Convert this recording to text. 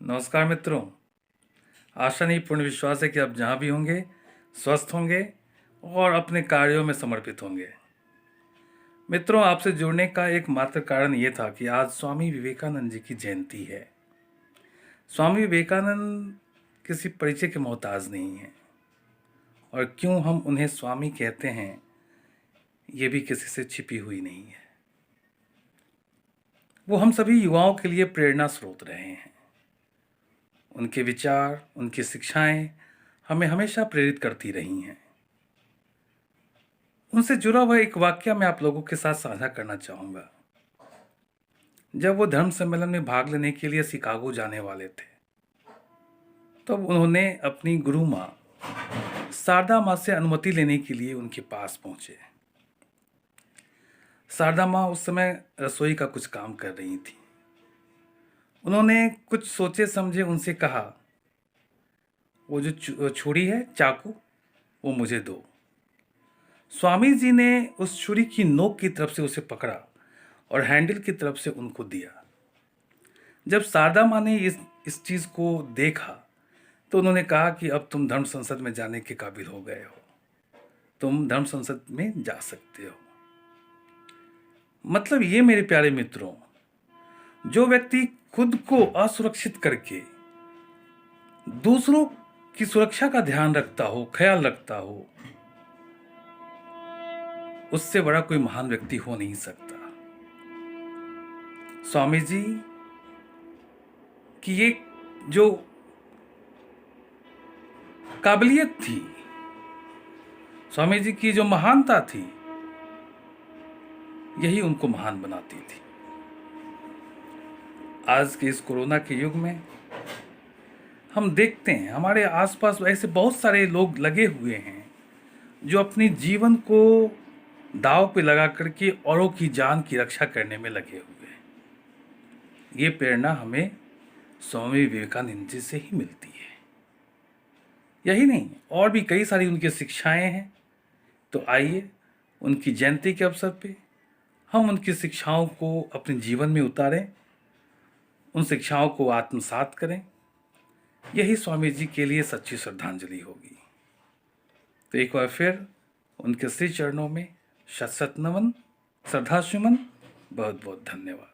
नमस्कार मित्रों। आशा नहीं पूर्ण विश्वास है कि आप जहाँ भी होंगे स्वस्थ होंगे और अपने कार्यों में समर्पित होंगे। मित्रों, आपसे जुड़ने का एकमात्र कारण ये था कि आज स्वामी विवेकानंद जी की जयंती है। स्वामी विवेकानंद किसी परिचय के मोहताज नहीं हैं और क्यों हम उन्हें स्वामी कहते हैं ये भी किसी से छिपी हुई नहीं है। वो हम सभी युवाओं के लिए प्रेरणा स्रोत रहे हैं। उनके विचार, उनकी शिक्षाएं हमें हमेशा प्रेरित करती रही हैं। उनसे जुड़ा हुआ एक वाकया मैं आप लोगों के साथ साझा करना चाहूँगा। जब वो धर्म सम्मेलन में भाग लेने के लिए शिकागो जाने वाले थे, तब उन्होंने अपनी गुरु माँ शारदा माँ से अनुमति लेने के लिए उनके पास पहुँचे। शारदा माँ उस समय रसोई का कुछ काम कर रही थी। उन्होंने कुछ सोचे समझे उनसे कहा, वो जो छुरी है, चाकू, वो मुझे दो। स्वामी जी ने उस छुरी की नोक की तरफ से उसे पकड़ा और हैंडल की तरफ से उनको दिया। जब शारदा माँ ने इस चीज़ को देखा तो उन्होंने कहा कि अब तुम धर्म संसद में जाने के काबिल हो गए हो, तुम धर्म संसद में जा सकते हो। मतलब ये मेरे प्यारे मित्रों, जो व्यक्ति खुद को असुरक्षित करके दूसरों की सुरक्षा का ध्यान रखता हो, ख्याल रखता हो, उससे बड़ा कोई महान व्यक्ति हो नहीं सकता। स्वामी जी की ये जो काबिलियत थी, स्वामी जी की जो महानता थी, यही उनको महान बनाती थी। आज के इस कोरोना के युग में हम देखते हैं हमारे आसपास ऐसे बहुत सारे लोग लगे हुए हैं जो अपनी जीवन को दांव पे लगा करके औरों की जान की रक्षा करने में लगे हुए हैं। ये प्रेरणा हमें स्वामी विवेकानंद जी से ही मिलती है। यही नहीं, और भी कई सारी उनकी शिक्षाएं हैं। तो आइए उनकी जयंती के अवसर पे हम उनकी शिक्षाओं को अपने जीवन में उतारें, उन शिक्षाओं को आत्मसात करें। यही स्वामी जी के लिए सच्ची श्रद्धांजलि होगी। तो एक बार फिर उनके श्री चरणों में शत शत नमन, श्रद्धासुमन। बहुत बहुत धन्यवाद।